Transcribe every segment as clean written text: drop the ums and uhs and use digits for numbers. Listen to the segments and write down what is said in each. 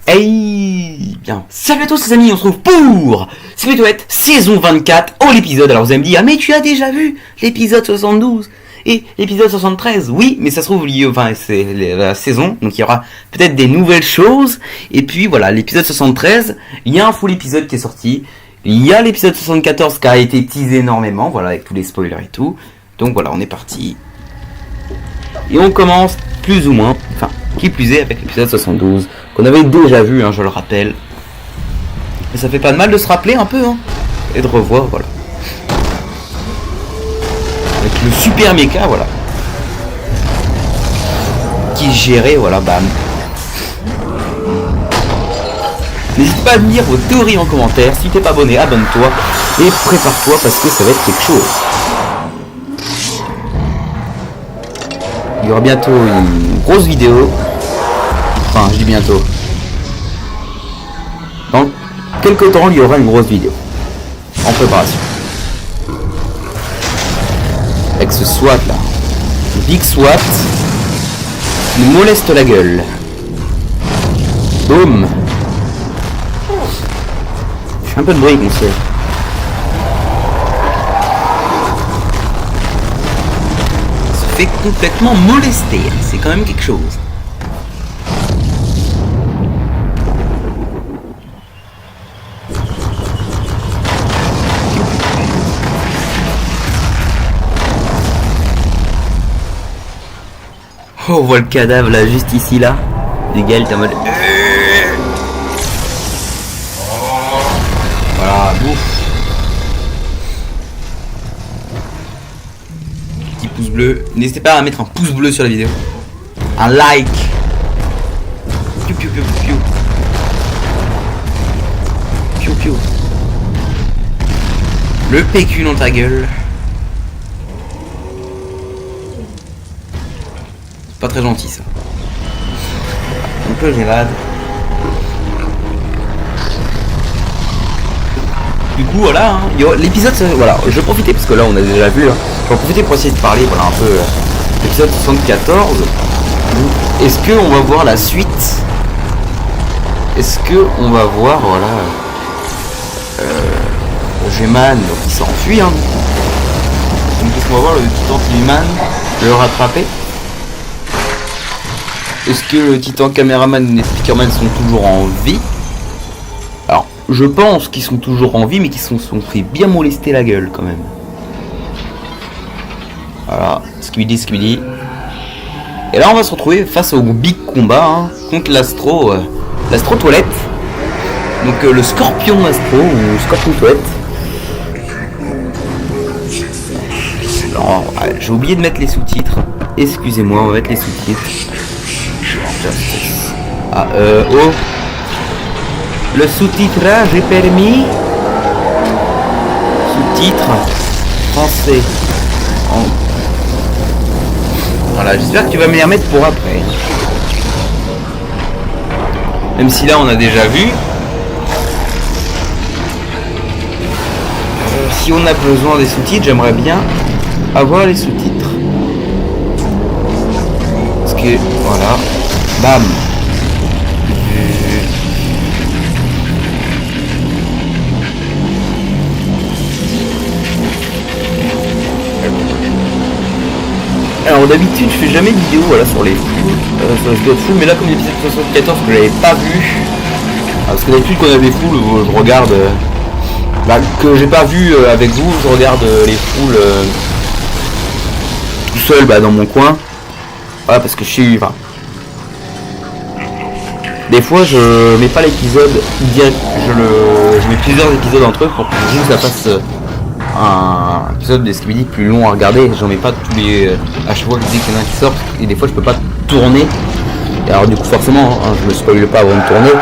Hey bien, salut à tous les amis, on se retrouve pour Splitoet saison 24 en l'épisode. Alors vous allez me dire, ah mais tu as déjà vu l'épisode 72 et l'épisode 73. Oui, mais ça se trouve, c'est la saison, donc il y aura peut-être des nouvelles choses. Et puis voilà, l'épisode 73, il y a un full épisode qui est sorti. Il y a l'épisode 74 qui a été teasé énormément, voilà, avec tous les spoilers et tout. Donc voilà, on est parti. Et on commence plus ou moins, enfin, qui plus est avec l'épisode 72, qu'on avait déjà vu, je le rappelle. Mais ça fait pas de mal de se rappeler un peu, et de revoir, voilà. Avec le super méca, voilà. Qui gérait, voilà, bam. N'hésite pas à me dire vos théories en commentaire. Si t'es pas abonné, abonne-toi. Et prépare-toi parce que ça va être quelque chose. Il y aura bientôt une grosse vidéo. Enfin, je dis bientôt. Dans quelques temps, il y aura une grosse vidéo. En préparation. Avec ce SWAT là. Le Big SWAT. Il nous moleste la gueule. Boum. Je fais un peu de bruit, monsieur. Fait complètement molester, c'est quand même quelque chose. Oh, on voit le cadavre là, juste ici là. Les gars, t'es en mode. Voilà, bouffe. Pouce bleu, n'hésitez pas à mettre un pouce bleu sur la vidéo, un like, piou piou piou piou piou piou, le PQ dans ta gueule. C'est pas très gentil ça, un peu gérade. Du coup voilà, l'épisode, voilà, je vais profiter parce que là on a déjà vu, je vais profiter pour essayer de parler, voilà, un peu l'épisode 74. Est-ce que on va voir la suite? Est-ce que on va voir, voilà, G-Man qui s'enfuit, donc est-ce qu'on va voir le titan Tillman le rattraper? Est-ce que le titan caméraman et Speakerman sont toujours en vie? Alors, je pense qu'ils sont toujours en vie, mais qu'ils sont fait bien molester la gueule quand même. Voilà, Skibidi. Et là, on va se retrouver face au big combat contre l'Astro, l'Astro Toilette. Donc le Scorpion Astro ou Scorpion Toilette. Alors, j'ai oublié de mettre les sous-titres. Excusez-moi, on va mettre les sous-titres. Ah, oh. Le sous-titrage est permis. Sous-titres français. Voilà, j'espère que tu vas me les remettre pour après. Même si là on a déjà vu. Si on a besoin des sous-titres, j'aimerais bien avoir les sous-titres. Parce que voilà. Bam. Alors d'habitude je fais jamais de vidéo, voilà, sur les foules, sur les vidéos de foules, mais là comme l'épisode 74 que j'avais pas vu, parce que d'habitude quand on a des foules, je regarde, que j'ai pas vu avec vous, je regarde les foules tout seul dans mon coin, voilà, parce que je suis, des fois je mets pas l'épisode direct, je mets plusieurs épisodes entre eux pour que juste ça fasse un épisode de Skibidi plus long à regarder. J'en mets pas tous les à chaque fois que je dis qu'il y en a un qui sort, et des fois je peux pas tourner, et alors du coup forcément je me spoil pas avant de tourner,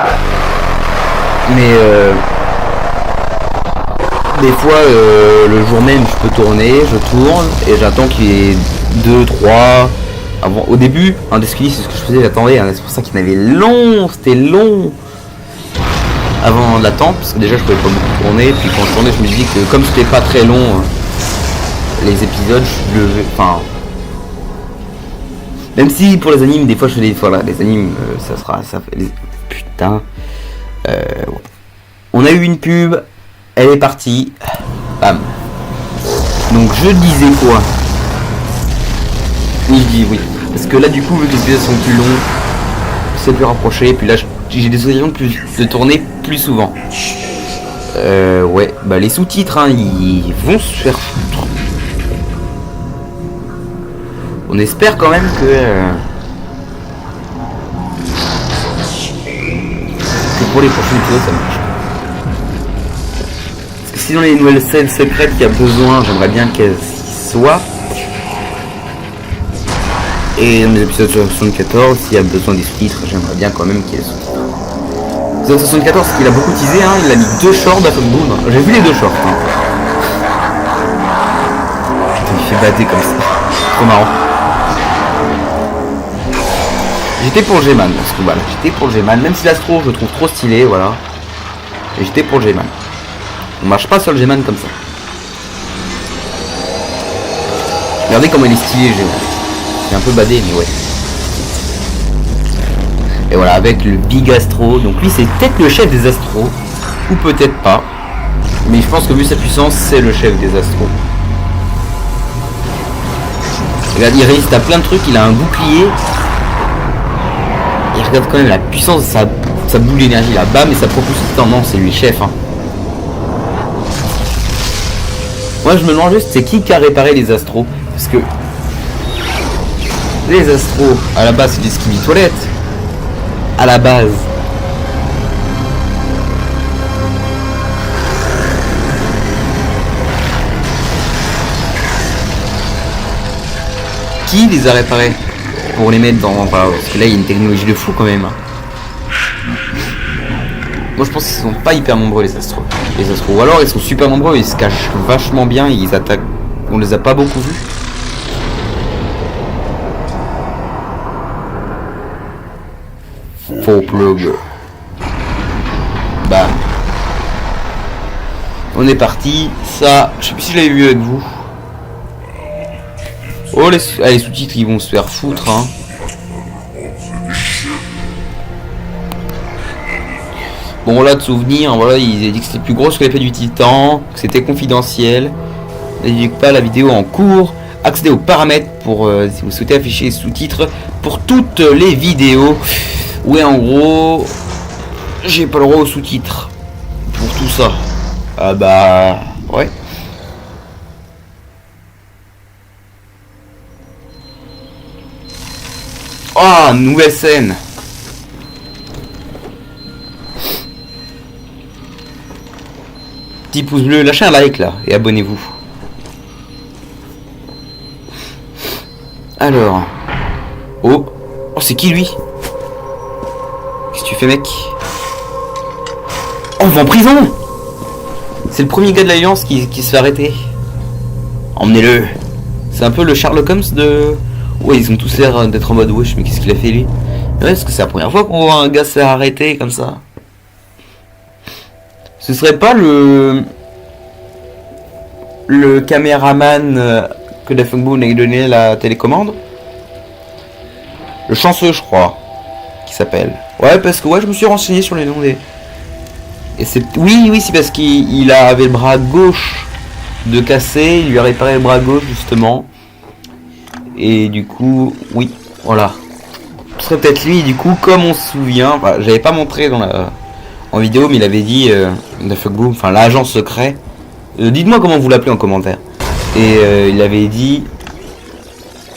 mais des fois le jour même je peux tourner, je tourne et j'attends qu'il y ait 2, 3 avant. Au début des Skibidi c'est ce que je faisais, j'attendais, c'est pour ça qu'il avait long, c'était long avant l'attente, parce que déjà je pouvais pas beaucoup tourner, puis quand je tournais je me dis que comme c'était pas très long les épisodes, Même si pour les animes, des fois je fais des fois là, les animes, ça sera. Ça fait, Hein. On a eu une pub, elle est partie. Bam. Donc je disais quoi? Oui, je dis oui. Parce que là, du coup, vu que les épisodes sont plus longs, c'est plus rapproché. Et puis là, j'ai des occasions de tourner plus souvent. Ouais, bah les sous-titres, hein, ils vont se faire foutre. On espère quand même que pour les prochains épisodes, ça marche. Parce que sinon, les nouvelles scènes secrètes qu'il y a besoin, j'aimerais bien qu'elles y soient. Et dans les épisodes 74, s'il y a besoin des sous-titres, j'aimerais bien quand même qu'il y ait des sous-titres. Épisode 74, il a beaucoup teasé, hein, il a mis 2 shorts d'Afogboom. J'ai vu les 2 shorts. Hein. Il fait batter comme ça. Trop marrant. J'étais pour le G-Man parce que voilà, j'étais pour le G-Man, même si l'Astro je le trouve trop stylé, voilà. Et j'étais pour le G-Man. On marche pas sur le G-Man comme ça. Regardez comment il est stylé, G-Man. Il est un peu badé, mais ouais. Et voilà, avec le Big Astro. Donc lui, c'est peut-être le chef des Astros. Ou peut-être pas. Mais je pense que vu sa puissance, c'est le chef des Astros. Regarde, il résiste à plein de trucs. Il a un bouclier. Et regarde quand même la puissance de sa boule d'énergie. Là, bam, et sa propulsion. Non, c'est lui le chef. Hein. Moi, je me demande juste, c'est qui a réparé les Astros? Parce que les Astros, à la base, c'est des skibidi toilettes. À la base. Qui les a réparés pour les mettre dans... Parce que là il y a une technologie de fou quand même. Moi je pense qu'ils sont pas hyper nombreux les Astros. Les Astros. Ou alors ils sont super nombreux, ils se cachent vachement bien, ils attaquent. On les a pas beaucoup vus. Faux plug. Bah. On est parti. Ça, je sais plus si je l'avais vu avec vous. Oh les sous-titres ils vont se faire foutre hein. Bon là de souvenirs, voilà, ils ont dit que c'était plus gros que l'épée du Titan, que c'était confidentiel. N'hésitez pas la vidéo en cours. Accédez aux paramètres pour si vous souhaitez afficher les sous-titres pour toutes les vidéos. Ouais en gros j'ai pas le droit aux sous-titres pour tout ça. Ah bah ouais. Oh, nouvelle scène. Petit pouce bleu, lâchez un like là et abonnez-vous. Alors. Oh. Oh, c'est qui lui? Qu'est-ce que tu fais mec? Oh, on va en prison. C'est le premier gars de l'Alliance qui se fait arrêter. Emmenez-le. C'est un peu le Sherlock Holmes de... Ouais, ils ont tous l'air d'être en mode wesh, mais qu'est-ce qu'il a fait lui? Ouais, parce que c'est la première fois qu'on voit un gars se faire arrêter comme ça. Ce serait pas le caméraman que Dafengboom a donné la télécommande? Le chanceux, je crois, qui s'appelle. Ouais, parce que ouais, je me suis renseigné sur les noms des... Et c'est... Oui, c'est parce qu'il avait le bras gauche de cassé, il lui a réparé le bras gauche, justement. Et du coup, oui, voilà. Ce serait peut-être lui, du coup, comme on se souvient, enfin, j'avais pas montré en vidéo, mais il avait dit, Dafengboom, enfin l'agent secret, dites-moi comment vous l'appelez en commentaire. Et il avait dit,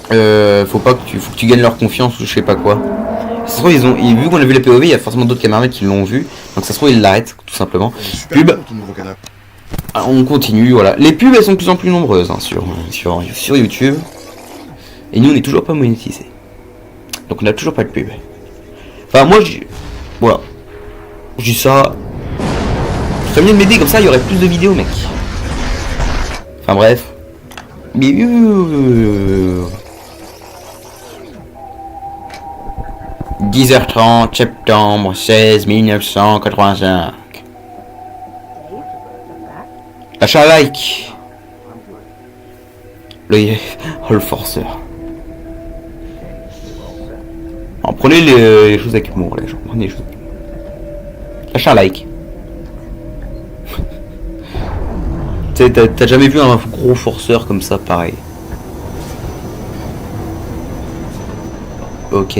faut que tu gagnes leur confiance ou je sais pas quoi. Ça se trouve, vu qu'on a vu la POV, il y a forcément d'autres caméramans qui l'ont vu, donc ça se trouve, ils l'arrêtent, tout simplement. Pub. Alors, on continue, voilà. Les pubs, elles sont de plus en plus nombreuses hein, sur YouTube. Et nous, on n'est toujours pas monétisés. Donc, on n'a toujours pas de pub. Enfin, moi, voilà. Je dis ça. Ce serait mieux de m'aider, comme ça, il y aurait plus de vidéos, mec. Enfin, bref. Mais... 10h30, septembre 16 1985. Lâchez un like. Le forceur. Alors, prenez les choses avec humour, les gens. Prenez les choses avec humour. Lâche un like. T'as jamais vu un gros forceur comme ça, pareil. Ok.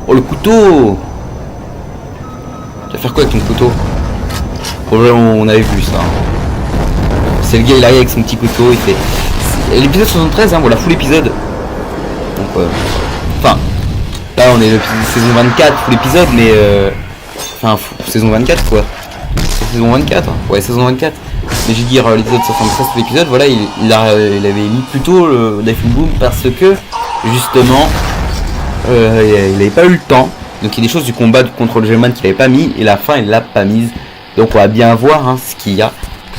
Oh, le couteau! Tu vas faire quoi avec ton couteau? On avait vu ça. C'est le gars, il arrive avec son petit couteau, il fait... L'épisode 73, hein, voilà, full épisode. Donc, enfin... Là, on est le saison 24, full épisode, mais... Enfin, saison 24, quoi. Saison 24, hein. Ouais, saison 24. Mais j'ai dit l'épisode 73, full épisode, voilà, il avait mis plutôt le Daphne Boom parce que, justement... il n'avait pas eu le temps. Donc il y a des choses du combat contre le Gelman qu'il n'avait pas mis. Et la fin il l'a pas mise. Donc on va bien voir hein, ce qu'il y a.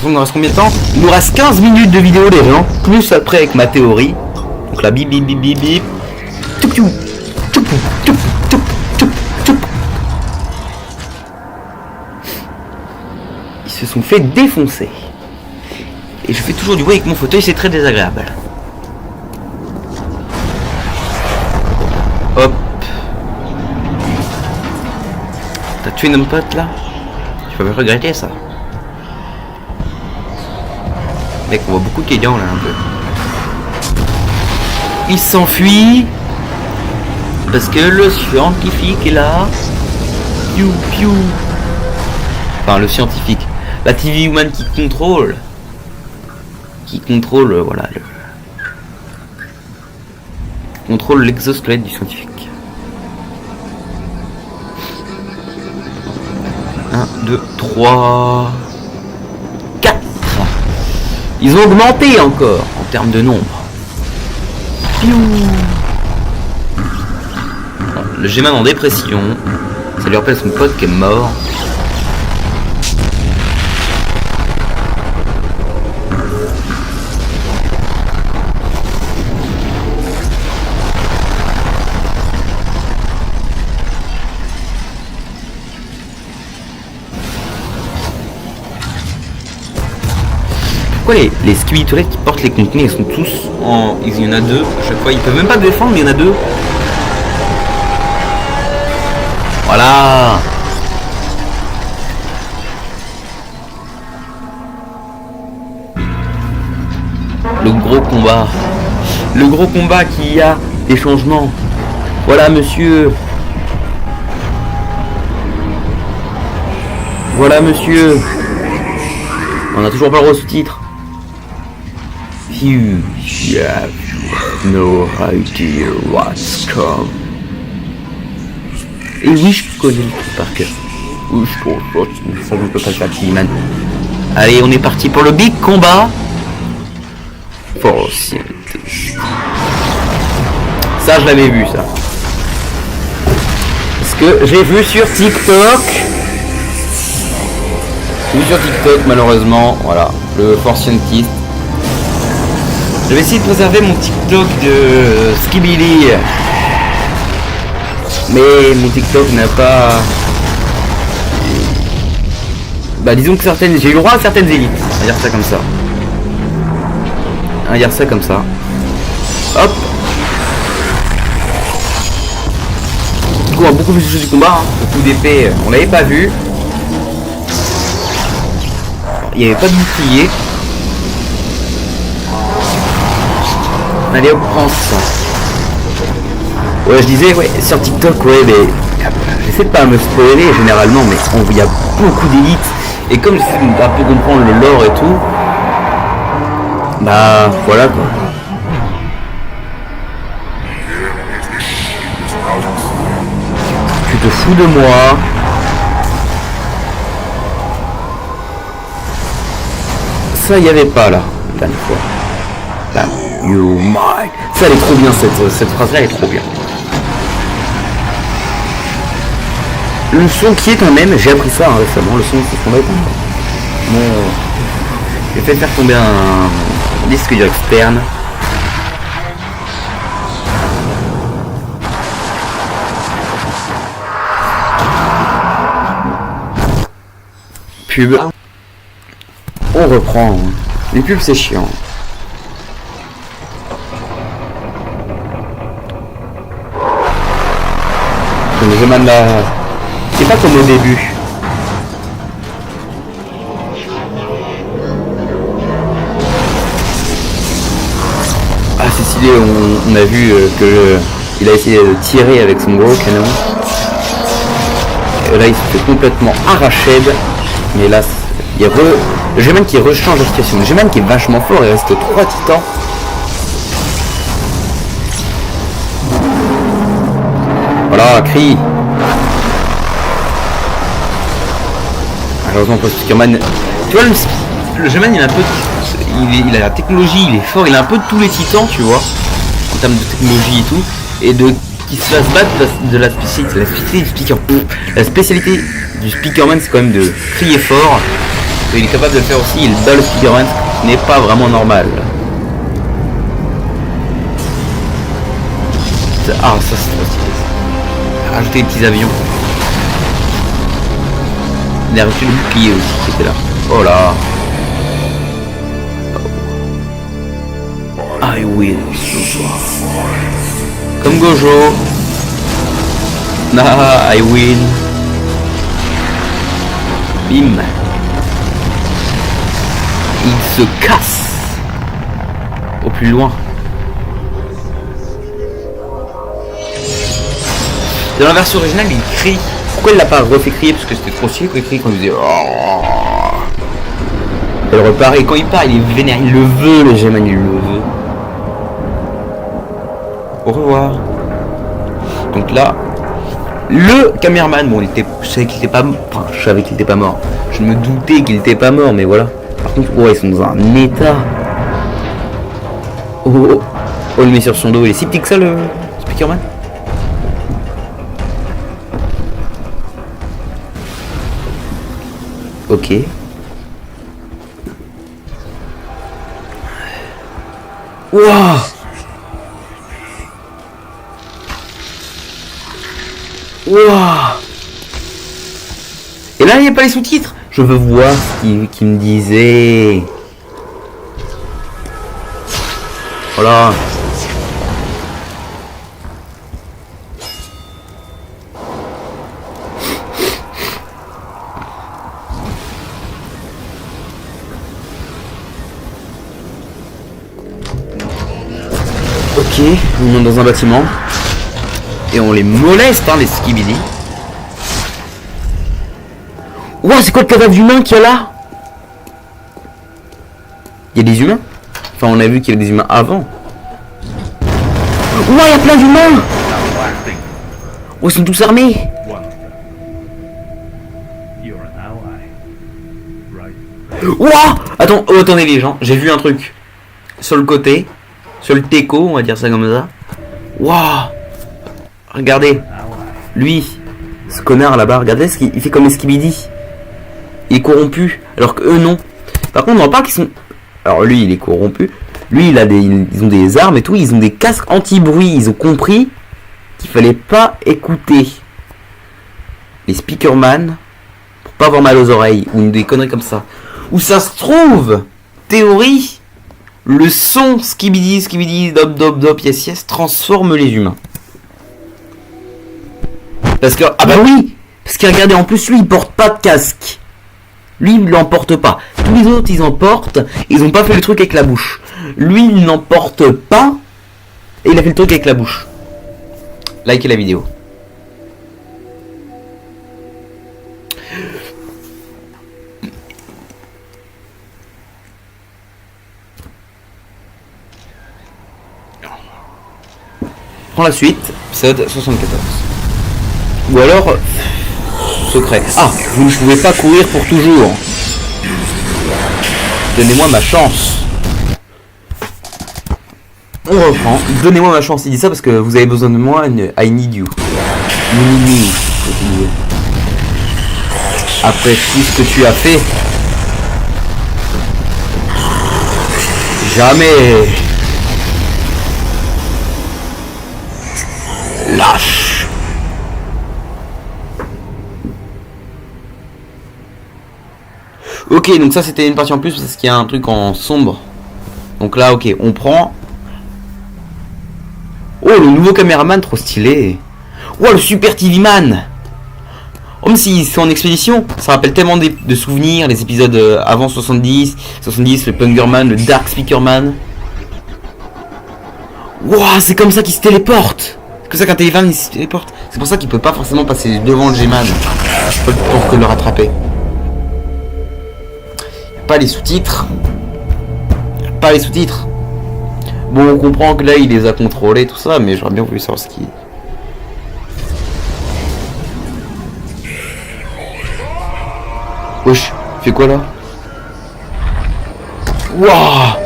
Il nous reste combien de temps? Il nous reste 15 minutes de vidéo les gens. Plus après avec ma théorie. Donc là bip bip bip bip bip. Ils se sont fait défoncer. Et je fais toujours du bruit avec mon fauteuil, c'est très désagréable. Hop. T'as tué notre pote là? Tu vas me regretter ça. Mec, on voit beaucoup de Kédian là un peu. Il s'enfuit. Parce que le scientifique est là. Piou piou. Enfin le scientifique. La TV Woman qui contrôle. Voilà. Contrôle l'exosquelette du scientifique. 1, 2, 3, 4. Ils ont augmenté encore en termes de nombre. Piou. Le G-Man en dépression. Ça lui rappelle son pote qui est mort. Pourquoi les skibidi toilettes qui portent les contenus, ils sont tous en... Il y en a deux à chaque fois, ils peuvent même pas défendre, mais il y en a deux. Voilà. Le gros combat. Le gros combat qui a des changements. Voilà monsieur. Voilà monsieur. On a toujours pas le droit au sous-titre. You have no idea what's come. Et oui, je connais le truc par cœur. Oui, je ne peux pas faire man. Allez, on est parti pour le big combat. Force. Ça, je l'avais vu, ça. Parce que j'ai vu sur TikTok. Sur TikTok, malheureusement, voilà, le Force Scientist. Je vais essayer de préserver mon TikTok de Skibidi. Mais mon TikTok n'a pas... Bah disons que certaines... J'ai eu le droit à certaines élites. On va dire ça comme ça. On va dire ça comme ça. Hop. Du coup on a beaucoup plus de choses du combat. Hein. Le coup d'épée, on l'avait pas vu. Il n'y avait pas de bouclier. Allez hop, prends ça. Ouais, je disais, ouais, sur TikTok, ouais, mais j'essaie de pas me spoiler généralement, mais il y a beaucoup d'élites. Et comme j'essaie un peu comprendre le lore et tout, bah voilà quoi. Tu te fous de moi. Ça y avait pas là, la dernière fois. Là, you my. Ça elle est trop bien, cette phrase là elle est trop bien. Le son qui est quand même, j'ai appris ça récemment, le son qui est tombé. Bon, j'ai fait faire tomber un disque dur externe. Pub. On reprend. Les pubs c'est chiant. Le G-Man là, c'est pas comme au début. sais, on a vu que il a essayé de tirer avec son gros canon. Et là il se fait complètement arracher. Mais là, il y a le G-Man qui rechange la situation. Le G-Man qui est vachement fort, il reste 3 titans. Voilà, crie. Malheureusement pour Speakerman. Tu vois, le G-Man il a un peu. Il a la technologie, il est fort, il a un peu de tous les titans, tu vois. En termes de technologie et tout. Et de qui se fasse battre de la spécialité du Speakerman, c'est quand même de crier fort. Et il est capable de le faire aussi, il bat le Speakerman, ce qui n'est pas vraiment normal. Ah, ça c'est trop stylé. Rajouter des petits avions. Il a rajouté le bouclier aussi qui était là. Oh là. I win. Comme Gojo. Nah, I win. Bim. Il se casse. Au plus loin. Dans la version originale, il crie. Pourquoi il l'a pas refait crier? Parce que c'était trop stylé quand il crie, quand il faisait. Elle repart et quand il part, il est vénère. Il le veut, le G-Man, il le veut. Au revoir. Donc là, le caméraman, bon, je savais qu'il était pas mort. Enfin, je savais qu'il était pas mort. Je me doutais qu'il était pas mort, mais voilà. Par contre, ouais, ils sont dans un état. Oh, il met sur son dos. Il est si petit que ça, le Speakerman. Ok. Wouah. Wouah. Et là, il n'y a pas les sous-titres. Je veux voir ce qu'il me disait. Voilà. Ok, on monte dans un bâtiment. Et on les moleste, hein, les skibidi. Ouah, c'est quoi le cadavre d'humain qu'il y a là? Il y a des humains? Enfin, on a vu qu'il y avait des humains avant. Ouah, il y a plein d'humains! Oh, ils sont tous armés! Ouah! Attends, oh, attendez les gens, j'ai vu un truc. Sur le côté. Sur le teco, on va dire ça comme ça. Waouh! Regardez. Lui, ce connard là-bas, regardez ce qu'il fait comme les skibidi. Il est corrompu, alors que eux non. Par contre, on en parle qu'ils sont. Alors lui, il est corrompu. Lui, ils ont des armes et tout. Ils ont des casques anti-bruit. Ils ont compris qu'il fallait pas écouter les Speakerman pour pas avoir mal aux oreilles ou des conneries comme ça. Où ça se trouve, théorie. Le son skibidi, skibidi, dop, dop, dop, yes, yes, transforme les humains. Parce que, ah bah oui! Parce que regardez, en plus, lui, il porte pas de casque. Lui, il n'en porte pas. Tous les autres, ils en portent. Ils ont pas fait le truc avec la bouche. Lui, il n'en porte pas. Et il a fait le truc avec la bouche. Likez la vidéo. Prends la suite, épisode 74. Ou alors, secret. Ah, vous ne pouvez pas courir pour toujours. Donnez-moi ma chance. On reprend. Donnez-moi ma chance. Il dit ça parce que vous avez besoin de moi. I need you. You need me. Après tout ce que tu as fait. Jamais. Lâche. Ok, donc ça c'était une partie en plus parce qu'il y a un truc en sombre. Donc là, ok, on prend. Oh, le nouveau caméraman, trop stylé. Oh, le super TV man. Oh, même s'ils sont en expédition, ça rappelle tellement de souvenirs, les épisodes avant 70, le Pungerman, le Dark Speakerman. Wouah, c'est comme ça qu'il se téléporte. C'est comme ça qu'un téléphone il se téléporte. C'est pour ça qu'il peut pas forcément passer devant le G-Man pour que le rattraper. Pas les sous-titres. Pas les sous-titres. Bon, on comprend que là il les a contrôlés, tout ça, mais j'aurais bien voulu savoir ce qui. Wesh, il fait quoi là? Wouah!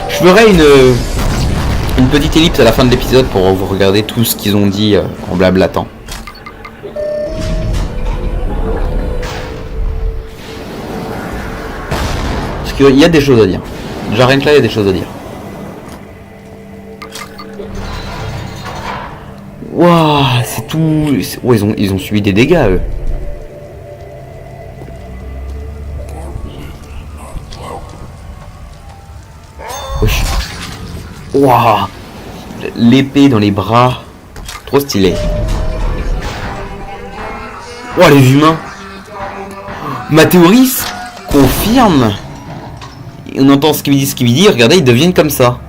Je ferai une petite ellipse à la fin de l'épisode pour vous regarder tout ce qu'ils ont dit en blablatant. Parce qu'il y a des choses à dire. Déjà rien que là, il y a des choses à dire. Waouh, c'est tout. Ouais, ils ont subi des dégâts, eux. Wesh. Waouh, l'épée dans les bras. Trop stylé. Waouh, les humains. Ma théorie confirme. On entend ce qu'il dit, regardez, ils deviennent comme ça.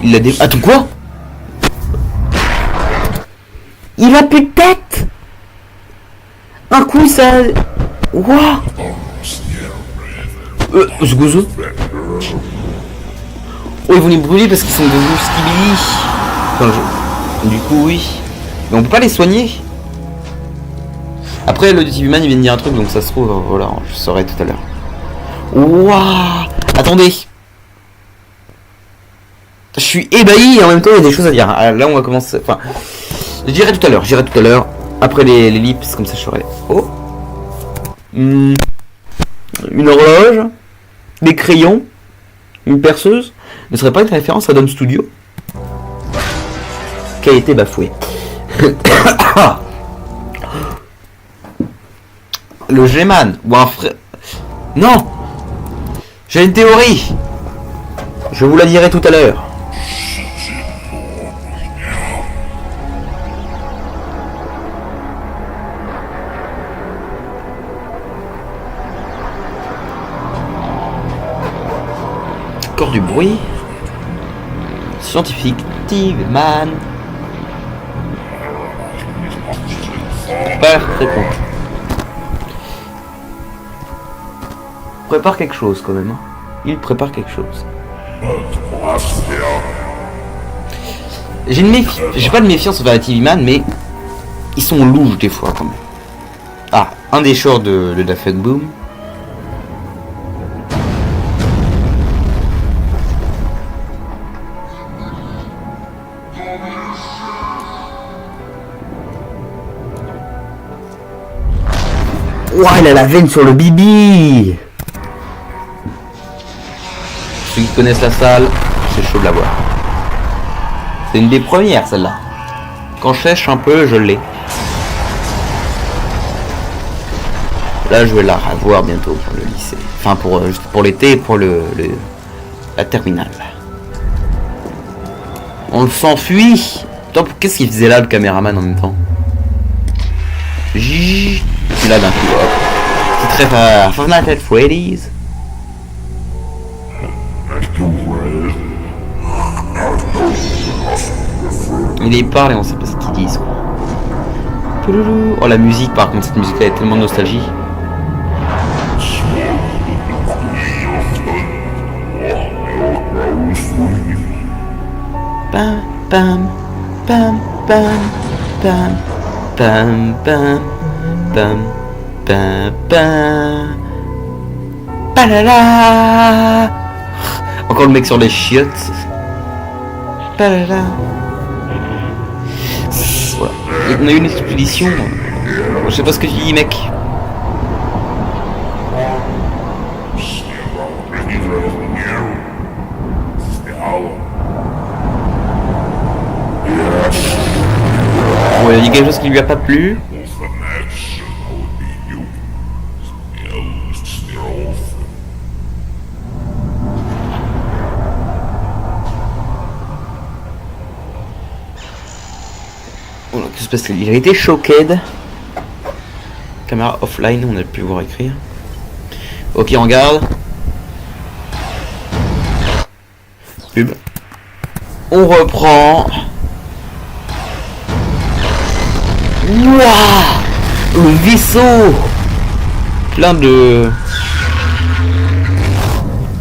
Il a des... Attends, quoi? Il a plus de tête. Un coup, ça... Wouah. Ce gozo. Oh, ils vont les brûler parce qu'ils sont devenus skibidi. Enfin, du coup, oui. Mais on peut pas les soigner. Après, le TV Man il vient de dire un truc, donc ça se trouve, voilà, je saurai tout à l'heure. Waouh! Attendez! Je suis ébahi et en même temps il y a des choses à dire. Là on va commencer. Enfin. Je dirai tout à l'heure. Après les lips, comme ça je saurai. Oh! Une horloge, des crayons, une perceuse. Ne serait pas une référence à Dom Studio? Qui a été bafoué. Le G-Man ou un frère. Non! J'ai une théorie! Je vous la dirai tout à l'heure. Encore du bruit. Scientifique TV-Man. Pas très con. Prépare quelque chose quand même. Hein. Il prépare quelque chose. J'ai pas de méfiance envers les TV-Man, mais ils sont louches des fois quand même. Ah, un des shorts de Daft Boom. Ouah, il a la veine sur le bibi. Ceux qui connaissent la salle, c'est chaud de la voir. C'est une des premières celle-là. Quand je sèche un peu, je l'ai. Là, je vais la revoir bientôt pour le lycée. Enfin, juste pour l'été et pour la terminale. On s'enfuit. Qu'est-ce qu'il faisait là, le caméraman, en même temps? J. Et là, d'un coup, hop. C'est très Five Nights at Freddy's. Il parle et on sait pas ce qu'ils disent. Oh, la musique, par contre, cette musique-là est tellement de nostalgie. Pam, pam, pam, pam, pam, pam, pam, pam, pam, pam. Palala. Encore le mec sur les chiottes. Palala. Voilà. On a eu une expédition. Je sais pas ce que tu dis, mec. Bon, il a dit quelque chose qui lui a pas plu. Qu'est-ce qui se passe? Il a été choqué. Caméra offline, on a pu voir écrire. Ok, on regarde. Pub. On reprend. Wouah, le vaisseau. Plein de...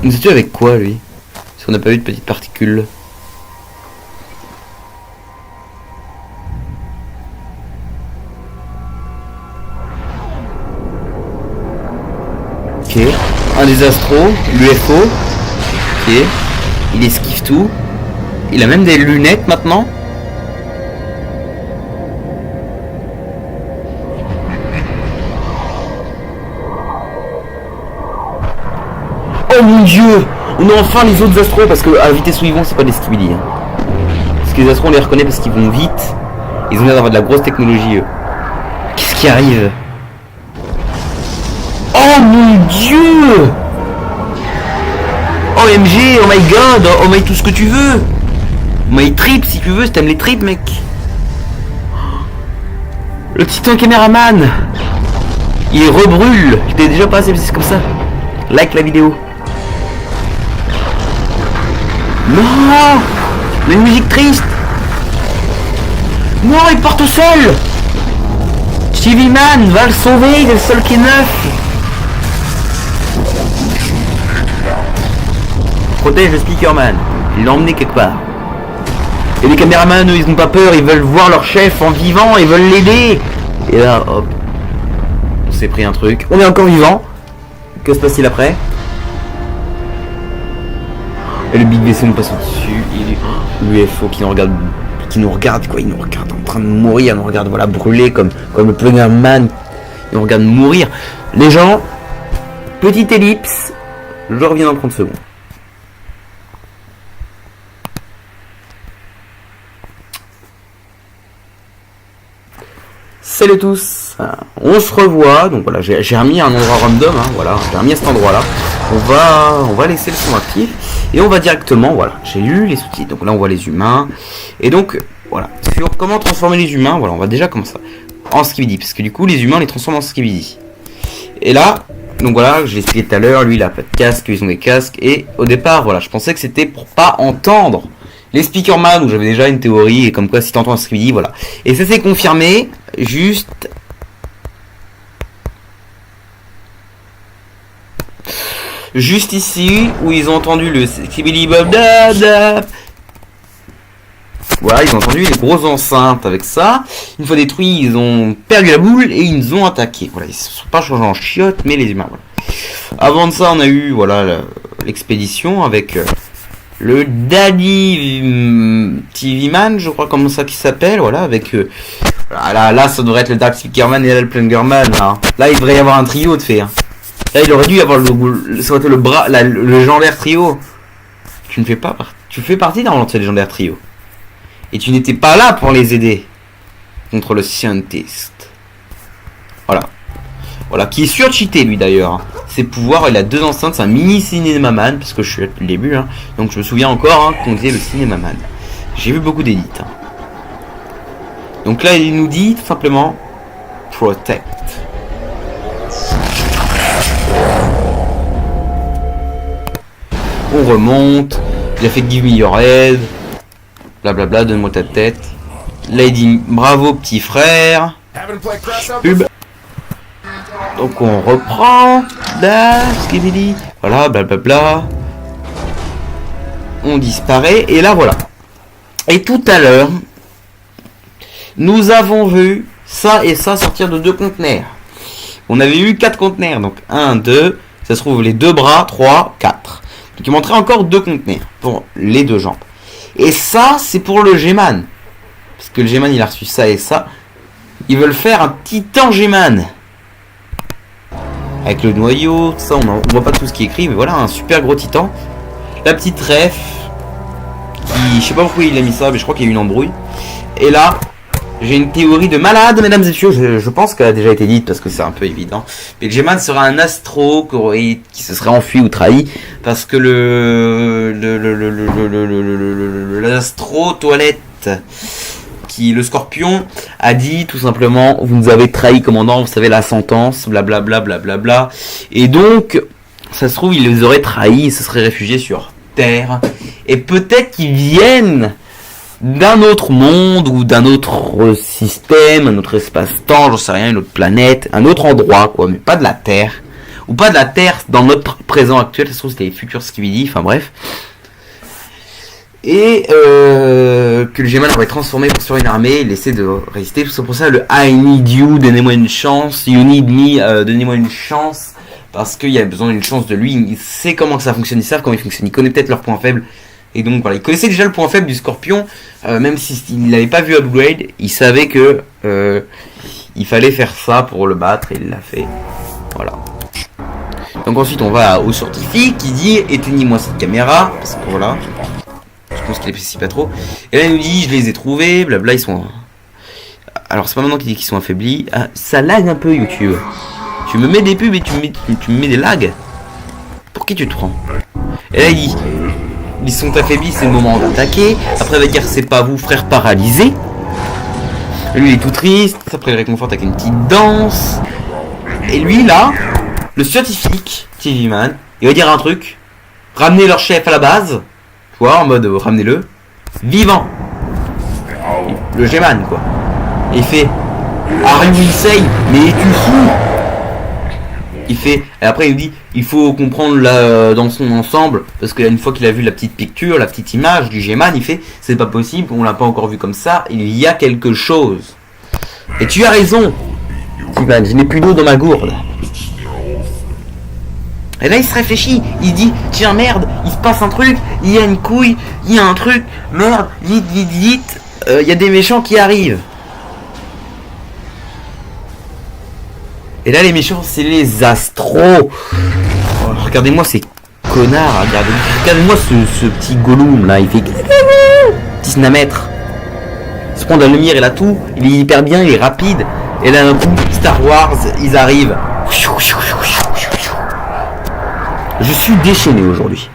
Nous étions avec quoi, lui? Parce qu'on n'a pas eu de petites particules. Ok. Un des astros, l'UFO. Ok. Il esquive tout. Il a même des lunettes maintenant. Oh mon dieu! On a enfin les autres astros parce que à la vitesse où ils vont, c'est pas des skibidi. Hein. Parce que les astros, on les reconnaît parce qu'ils vont vite. Ils ont l'air d'avoir de la grosse technologie, eux. Qu'est-ce qui arrive? Oh mon dieu! OMG, oh my god, oh my tout ce que tu veux! Oh my trip si tu veux, si t'aimes les trips, mec! Le titan caméraman! Il rebrûle! Je t'ai déjà passé, c'est comme ça. Like la vidéo. Non! Mais une musique triste! Non, il part tout seul! Stevie Man va le sauver, il est le seul qui est neuf! Protège le Speakerman, il l'a emmené quelque part. Et les caméramans, eux, ils n'ont pas peur, ils veulent voir leur chef en vivant, ils veulent l'aider. Et là, hop, on s'est pris un truc. On est encore vivant. Que se passe-t-il après? Et le Big vaisseau nous passe au-dessus. L'UFO qui nous regarde quoi, il nous regarde en train de mourir, il nous regarde voilà brûler comme le Plunger Man, il nous regarde mourir. Les gens, petite ellipse, je reviens dans 30 secondes. Salut à tous, on se revoit, donc voilà, j'ai remis un endroit random, hein, voilà, j'ai remis à cet endroit là, on va laisser le son actif, et on va directement, voilà, j'ai lu les sous-titres, donc là on voit les humains, et donc, voilà, sur comment transformer les humains, voilà, on va déjà commencer en skibidi, parce que du coup les humains les transforment en skibidi, et là, donc voilà, je l'ai expliqué tout à l'heure, lui il a pas de casque, ils ont des casques, et au départ, voilà, je pensais que c'était pour pas entendre les Speakerman, où j'avais déjà une théorie, et comme quoi si t'entends un skibidi, voilà. Et ça s'est confirmé, juste... Juste ici, où ils ont entendu le skibidi bob da da. Voilà, ils ont entendu les grosses enceintes avec ça. Une fois détruits, ils ont perdu la boule, et ils nous ont attaqué. Voilà, ils ne se sont pas changés en chiottes, mais les humains, voilà. Avant de ça, on a eu, voilà, l'expédition avec... le Daddy TV Man, je crois comme ça qu'il s'appelle, voilà, avec là ça devrait être le Dark Speakerman et là le Plungerman, là. Là il devrait y avoir un trio de fait. Hein. Là il aurait dû y avoir ça aurait été le bras, le légendaire trio. Tu fais partie dans ce légendaire trio. Et tu n'étais pas là pour les aider contre le scientist. Voilà. Voilà, qui est surcheaté lui d'ailleurs. Ses pouvoirs, il a deux enceintes, c'est un mini Cinémaman, parce que je suis depuis le début, hein. Donc je me souviens encore hein, qu'on disait le Cinémaman. J'ai vu beaucoup d'édits. Hein. Donc là, il nous dit tout simplement Protect. On remonte, il a fait Give me your head, blablabla, donne-moi ta tête. Là, il dit bravo petit frère. Pub. Donc on reprend, là, skibidi, voilà, blablabla. On disparaît, et là voilà. Et tout à l'heure, nous avons vu ça et ça sortir de deux conteneurs. On avait eu 4 conteneurs, donc 1, 2, ça se trouve les deux bras, 3, 4. Donc il montrait encore 2 conteneurs pour les 2 jambes. Et ça, c'est pour le G-Man. Parce que le G-Man, il a reçu ça et ça. Ils veulent faire un titan G-Man. Avec le noyau, tout ça, on voit pas tout ce qui est écrit, mais voilà, un super gros titan. La petite ref, qui, je sais pas pourquoi il a mis ça, mais je crois qu'il y a eu une embrouille. Et là, j'ai une théorie de malade, mesdames et messieurs, je pense qu'elle a déjà été dite, parce que c'est un peu évident. Mais le G-Man sera un astro qui se serait enfui ou trahi, parce que l'astro toilette... le Scorpion a dit tout simplement vous nous avez trahi commandant, vous savez la sentence, blablabla blablabla. Et donc ça se trouve il les aurait trahis et se serait réfugié sur Terre. Et peut-être qu'ils viennent d'un autre monde ou d'un autre système, un autre espace-temps, j'en sais rien, une autre planète, un autre endroit, quoi, mais pas de la Terre. Ou pas de la Terre dans notre présent actuel, ça se trouve c'était les futurs Skibidi, enfin bref. Et que le G-Man aurait transformé pour sur une armée, il essaie de résister, c'est pour ça le I need you, donnez-moi une chance, you need me, donnez-moi une chance, parce qu'il y a besoin d'une chance de lui, il sait comment que ça fonctionne, ils savent comment il fonctionne, il connaît peut-être leurs points faibles, et donc voilà, il connaissait déjà le point faible du Scorpion, même s'il n'avait pas vu Upgrade, il savait que il fallait faire ça pour le battre, et il l'a fait, voilà. Donc ensuite on va au scientifique qui dit éteignez-moi cette caméra, parce que voilà. Je pense qu'il apprécie pas trop. Et là il nous dit je les ai trouvés, blabla, ils sont... Alors c'est pas maintenant qu'il dit qu'ils sont affaiblis. Ah, ça lag un peu YouTube. Tu me mets des pubs et tu me mets des lags. Pour qui tu te prends? Et là il dit ils sont affaiblis, c'est le moment d'attaquer. Après il va dire c'est pas vous frère paralysé. Lui il est tout triste. Après il réconforte avec une petite danse. Et lui là, le scientifique, TV Man, il va dire un truc. Ramener leur chef à la base. En mode ramenez-le vivant, le G-Man quoi. Et il fait Are you insane? Mais es-tu fou? Il fait, et après il nous dit il faut comprendre dans son ensemble, parce qu'une fois qu'il a vu la petite picture, la petite image du G-Man, il fait c'est pas possible, on l'a pas encore vu comme ça, il y a quelque chose. Et tu as raison, T-Man, je n'ai plus d'eau dans ma gourde. Et là il se réfléchit, il dit tiens merde, il se passe un truc, il y a une couille, il y a un truc, merde, vite, il y a des méchants qui arrivent. Et là les méchants c'est les Astros. Oh, regardez-moi ces connards, regardez-moi ce petit Gollum là, il fait petit snamètre. Il se prend de la lumière et là tout, il est hyper bien, il est rapide. Et là un coup, Star Wars, ils arrivent. Je suis déchaîné aujourd'hui.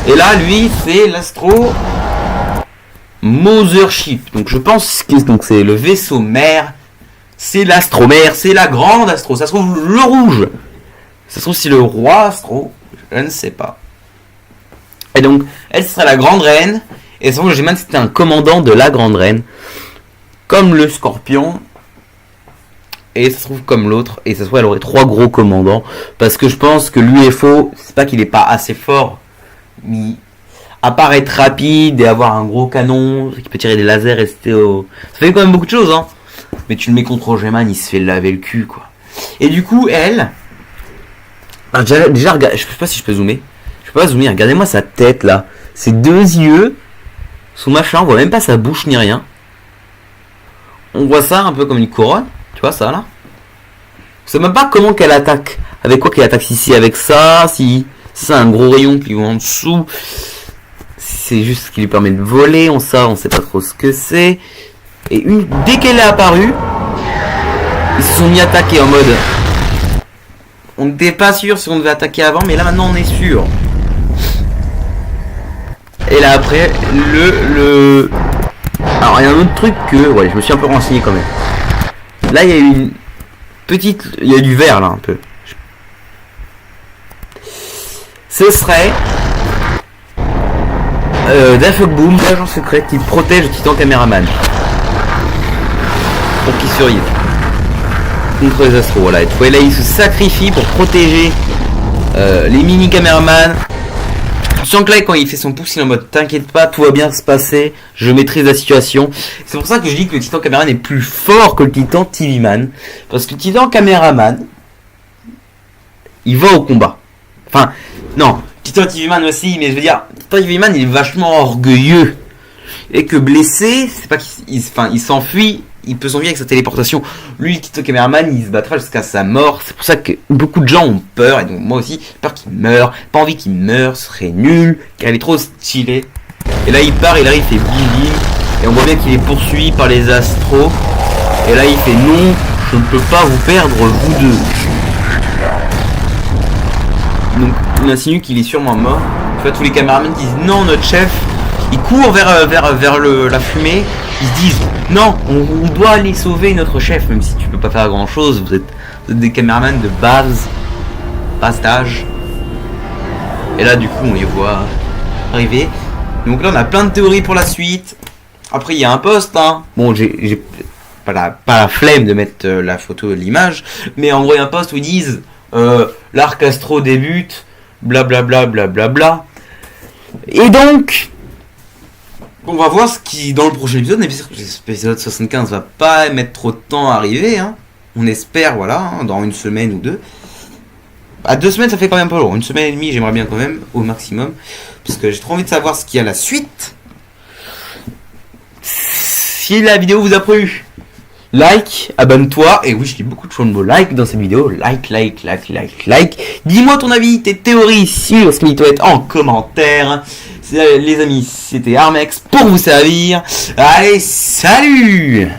Et là, lui, c'est l'astro Mothership. Donc je pense que c'est le vaisseau mère. C'est l'astro-mère, c'est la grande astro. Ça se trouve le rouge. Ça se trouve c'est le roi astro. Je ne sais pas. Et donc, elle serait la grande reine. Et ça se trouve le G-Man c'était un commandant de la grande reine. Comme le scorpion. Et ça se trouve comme l'autre, et ça se trouve elle aurait 3 gros commandants, parce que je pense que l'UFO, c'est pas qu'il est pas assez fort, mais à part être rapide et avoir un gros canon, qui peut tirer des lasers et c'était ça fait quand même beaucoup de choses, hein. Mais tu le mets contre G-Man, il se fait laver le cul, quoi. Et du coup, elle, déjà regarde, je sais pas si je peux zoomer, je peux pas zoomer, regardez-moi sa tête là, ses 2 yeux, son machin, on voit même pas sa bouche ni rien. On voit ça un peu comme une couronne. Tu vois ça là? Je sais même pas comment qu'elle attaque. Avec quoi qu'elle attaque? Si c'est avec ça, si c'est un gros rayon qui va en dessous. Si c'est juste ce qui lui permet de voler, on sait pas trop ce que c'est. Et dès qu'elle est apparue, ils se sont mis à attaquer en mode. On n'était pas sûr si on devait attaquer avant, mais là maintenant on est sûr. Et là après, alors il y a un autre truc que. Ouais, je me suis un peu renseigné quand même. Là, il y a une petite... Il y a du vert, là, un peu. Ce serait... Daft Boom, l'agent secret qui protège le Titan Caméraman. Pour qu'il survive. Contre les Astros, voilà. Et là, il se sacrifie pour protéger les mini-caméramans. Sans que là, quand il fait son pouce, il est en mode t'inquiète pas, tout va bien se passer, je maîtrise la situation. C'est pour ça que je dis que le Titan Caméraman est plus fort que le Titan TV Man. Parce que le Titan Caméraman, il va au combat. Enfin, non, Titan TV Man aussi, mais je veux dire, Titan TV Man, il est vachement orgueilleux. Et que blessé, c'est pas il s'enfuit, il peut s'enfuir avec sa téléportation. Lui, le Titan Caméraman, il se battra jusqu'à sa mort. C'est pour ça que beaucoup de gens ont peur, et donc moi aussi, peur qu'il meure. Pas envie qu'il meure, ce serait nul, car il est trop stylé. Et là, il part, il arrive, il fait bim, et on voit bien qu'il est poursuivi par les Astros. Et là, il fait non, je ne peux pas vous perdre, vous deux. Donc, il insinue qu'il est sûrement mort. Tu vois, tous les caméramans disent non, notre chef. Ils courent vers la fumée. Ils se disent non, on doit aller sauver notre chef, même si tu peux pas faire grand chose. Vous êtes des caméramans de base d'âge. Et là, du coup, on les voit arriver. Donc là, on a plein de théories pour la suite. Après, il y a un post, hein. Bon, j'ai pas la flemme de mettre la photo de l'image, mais en gros, il y a un post où ils disent l'arc astro débute, blablabla, blablabla. Et donc, on va voir ce qui, dans le prochain épisode, l'épisode 75 va pas mettre trop de temps à arriver, hein. On espère, voilà, hein, dans une semaine ou deux. À 2 semaines, ça fait quand même pas long. 1 semaine et demie, j'aimerais bien quand même, au maximum. Parce que j'ai trop envie de savoir ce qu'il y a à la suite. Si la vidéo vous a plu, like, abonne-toi. Et oui, je dis beaucoup de choses de mots like dans cette vidéo. Like. Dis-moi ton avis, tes théories sur Spirituette en commentaire. Les amis, c'était Armex pour vous servir. Allez, salut!